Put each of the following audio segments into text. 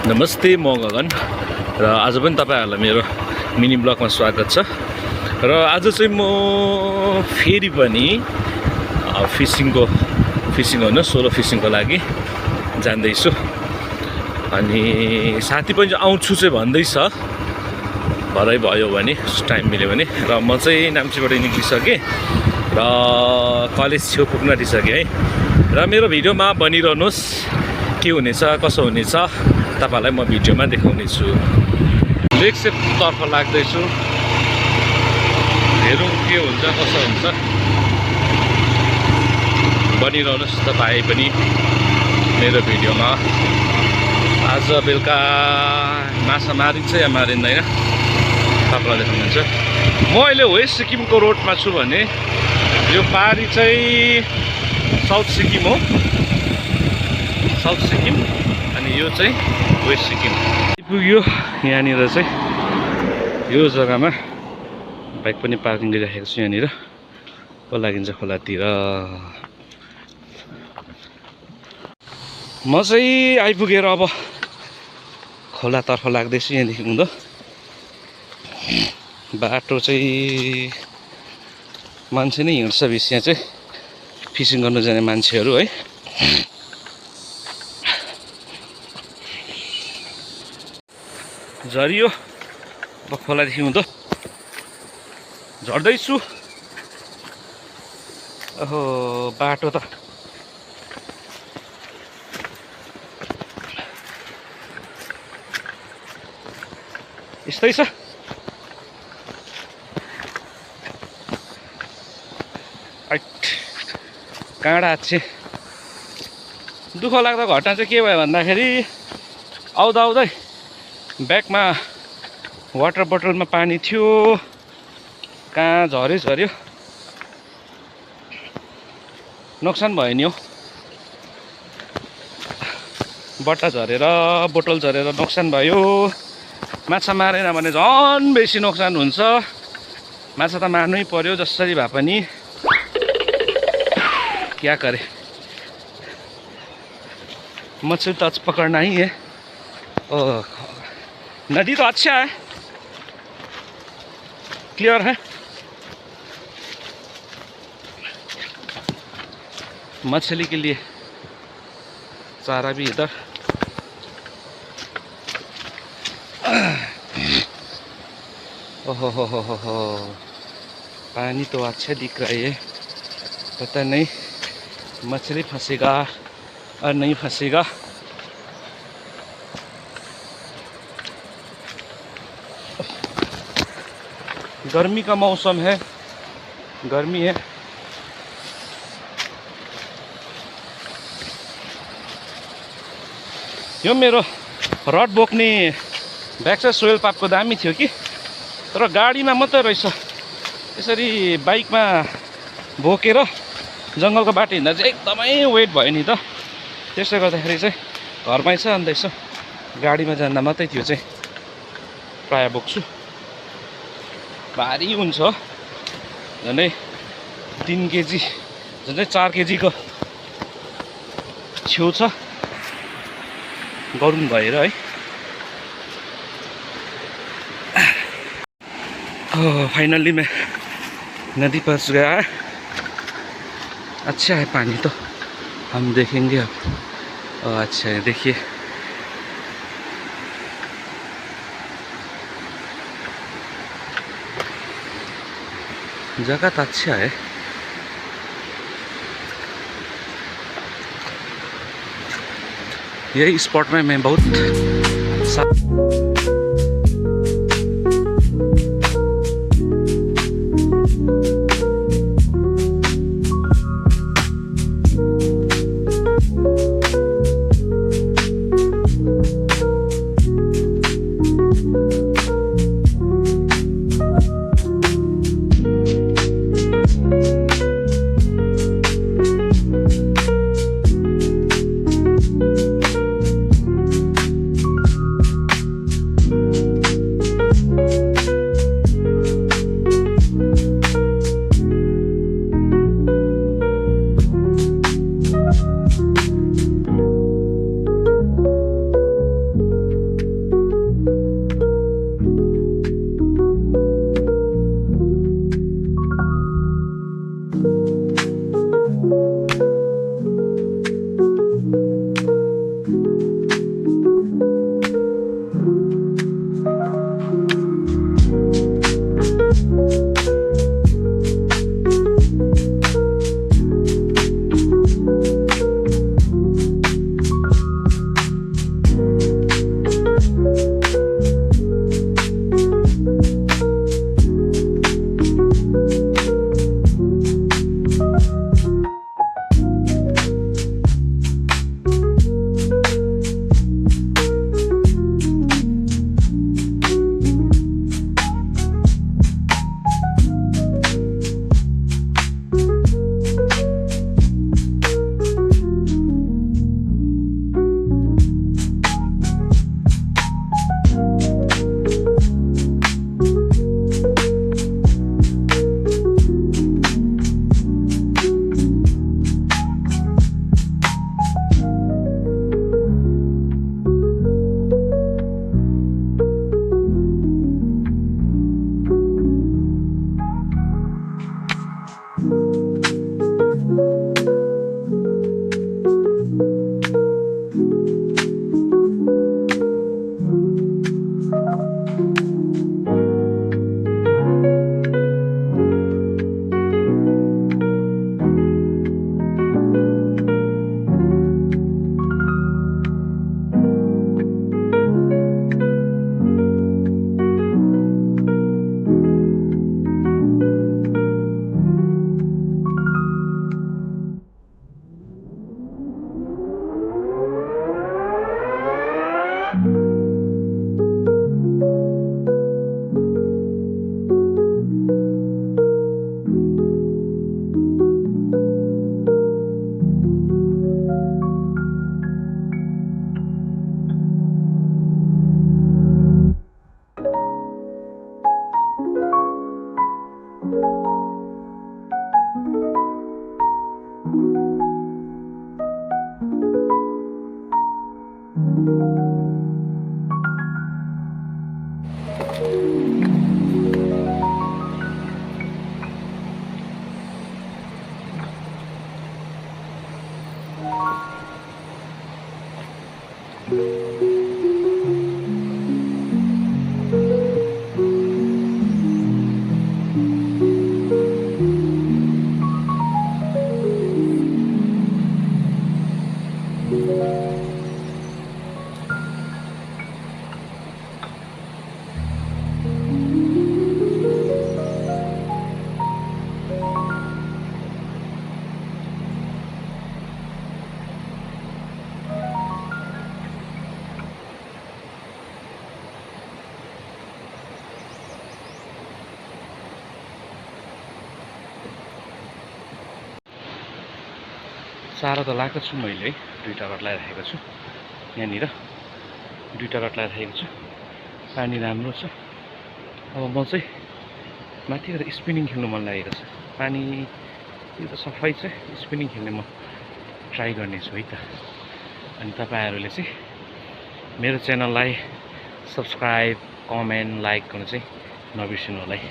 नमस्ते, म गगन र आज पनि तपाईहरुलाई मेरो मिनी ब्लगमा स्वागत छ। र आज चाहिँ म फेरि पनि फिसिङ होइन सोलो फिसिङको लागि जाँदैछु। अनि साथी पनि आउँछु चाहिँ भन्दैछ, भरै भयो भने टाइम मिल्यो भने। र म चाहिँ नाम्चीबाट निक्लिसकेँ र कलेज छेउ पुग्न आँटिसकेँ है। र मेरो भिडियोमा बनिरहनुहोस्, के हुनेछ कसो हुनेछ तपाईहरुलाई म भिडियोमा देखाउनेछु। लेकसेपतर्फ लाग्दैछु, हेरौँ के हुन्छ कसो हुन्छ। बनिरहनुहोस् तपाई पनि मेरो भिडियोमा। आज बेलुका माछा मारिन्छ या मारिँदैन तपाईलाई देखाउनुहुन्छ। म अहिले वेस्ट सिक्किमको रोडमा छु भने यो पारी चाहिँ साउथ सिक्किम हो, साउथ सिक्किम, अनि यो चाहिँ वेस्ट सिक्किम पुग्यो। यहाँनिर चाहिँ यो जग्गामा बाइक पनि पार्किङ गरिराखेको छु। यहाँनिर को लागिन्छ खोलातिर। म चाहिँ आइपुगेर अब खोलातर्फ लाग्दैछु। यहाँदेखि उँधो बाटो चाहिँ मान्छे नै हिँड्छ बेसी यहाँ चाहिँ, फिसिङ गर्नु जाने मान्छेहरू है। झरियो अब खोलादेखि उँधो झर्दैछु। ओहो बाटो त यस्तै छ। काँडा चाहिँ दुःख लाग्दो घटना चाहिँ के भयो भन्दाखेरि आउँदा आउँदै ब्यागमा वाटर बोतलमा पानी थियो, कहाँ झऱ्यो नोक्सान भयो नि हो। बट्टा झरेर बोतल झरेर नोक्सान भयो। माछा मारेन भने झन् बेसी नोक्सान हुन्छ। माछा त मार्नै पर्यो जसरी भए पनि, क्या करे, मछली तो आज पकड़ना ही है। ओह नदी तो अच्छा है, क्लियर है। मछली के लिए चारा भी इधर। ओहो हो, पानी तो अच्छा दिख रहा है। पता नहीं मछली फंसेगा और नहीं फंसेगा। गर्मी का मौसम है, गर्मी है। यो मेरो रड बोक्ने ब्याग चाहिँ सोयल पापको दामी थियो कि, तर गाडीमा मात्रै रहेछ। यसरी बाइकमा बोकेर जङ्गलको बाटो हिँड्दा चाहिँ एकदमै वेट भयो नि त। त्यसले गर्दाखेरि चाहिँ घरमै छ, अन्त यसो गाडीमा जाँदा मात्रै थियो चाहिँ प्रायः बोक्छु। भारी हुन्छ, झन्डै 3 केजी, झन्डै 4 केजीको छेउ छ गरुङ भएर है। फाइनली मैं नदी पास गया है। अच्छा है पानी तो, हम देखेंगे अब। अच्छा है, देखिए जगह तो अच्छा है। यही स्पॉट में मैं बहुत साह्रो त लगाएको छु मैले है, दुईवटा रड लगाइराखेको छु यहाँनिर, दुईवटा रड लगाइराखेको छु। पानी राम्रो छ। अब म चाहिँ माथिबाट स्पिनिङ खेल्नु मन लागेको छ। पानी यो त सफै छ, स्पिनिङ खेल्ने म ट्राई गर्नेछु है त। अनि तपाईँहरूले चाहिँ मेरो च्यानललाई सब्सक्राइब, कमेन्ट, लाइक गर्नु चाहिँ नबिर्सिनु होला है।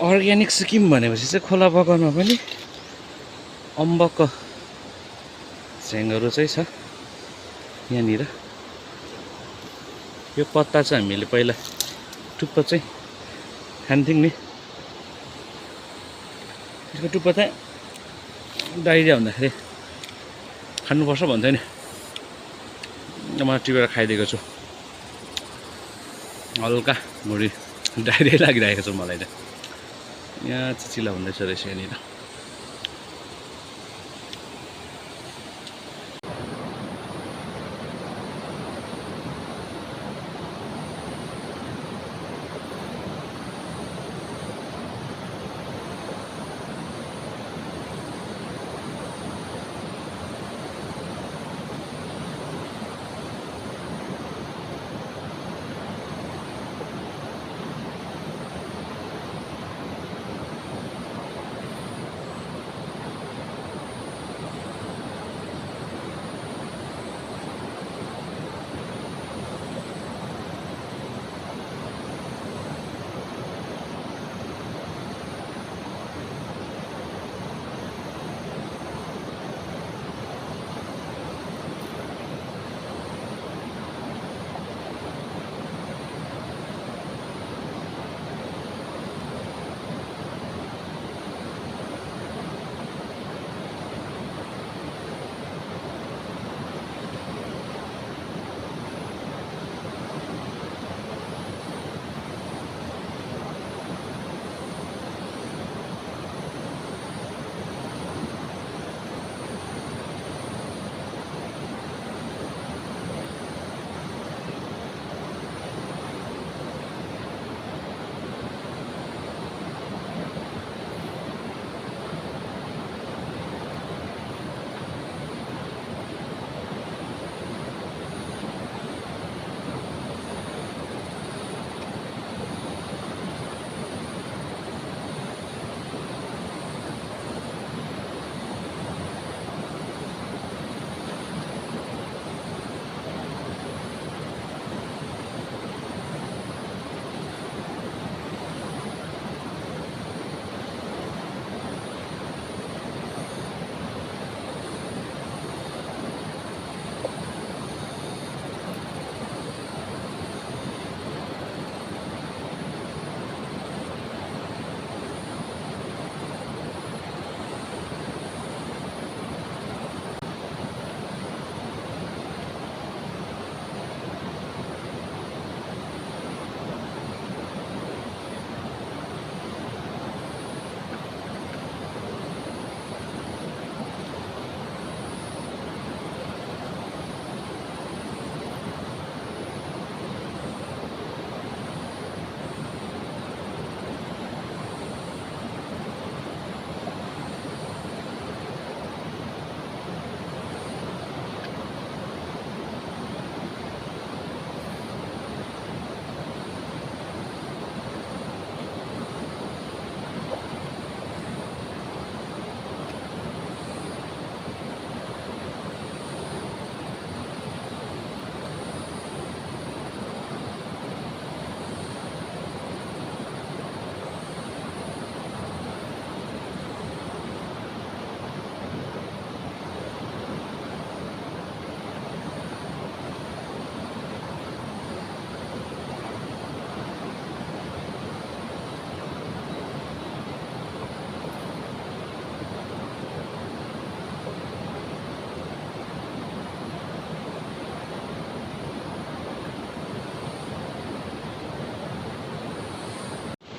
अर्ग्यानिक सिक्किम भनेपछि चाहिँ खोला बगानमा पनि अम्बक झ्याङहरू चाहिँ छ यहाँनिर। यो पत्ता चाहिँ हामीले पहिला टुप्पो चाहिँ खान्थ्यौँ नि। यसको टुप्पो चाहिँ डाइरिया हुँदाखेरि खानुपर्छ भन्थ्यो नि। म टिपेर खाइदिएको छु। हल्का भुँडी डाइरिया लागिरहेको छ मलाई त। यहाँ चिचिला हुँदैछ रहेछ यहाँनिर।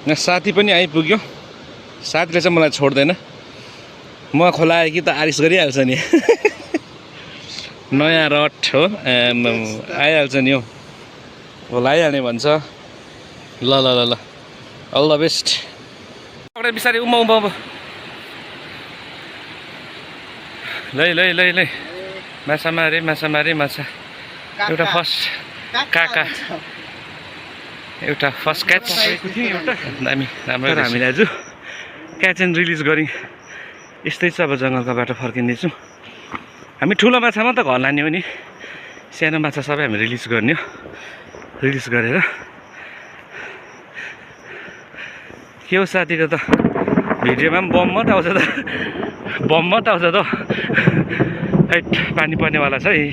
यहाँ साथी पनि आइपुग्यो। साथीले चाहिँ मलाई छोड्दैन, म खोला आएँ कि त आरिस गरिहाल्छ नि। नयाँ रट हो, आइहाल्छ नि हौ, खोला आइहाल्ने भन्छ। ल ल ल ल अल द बेस्ट। बिस्तारै उमा उमा उमा लै लै लै लै माछा मारे माछा एउटा फर्स्ट काका एउटा फर्स्ट क्याच दामी राम्रो। हामीले आज क्याच एन्ड रिलिज गऱ्यौँ। यस्तै छ अब जङ्गलको बाटो फर्किँदैछौँ हामी। ठुलो माछा मात्र घर लाने हो नि, सानो माछा सबै हामी रिलिज गर्ने हो। रिलिज गरेर के हो साथीको त भिडियोमा पनि बम मात्रै आउँछ त, बम मात्रै आउँछ त। हैट पानी पर्नेवाला छ है।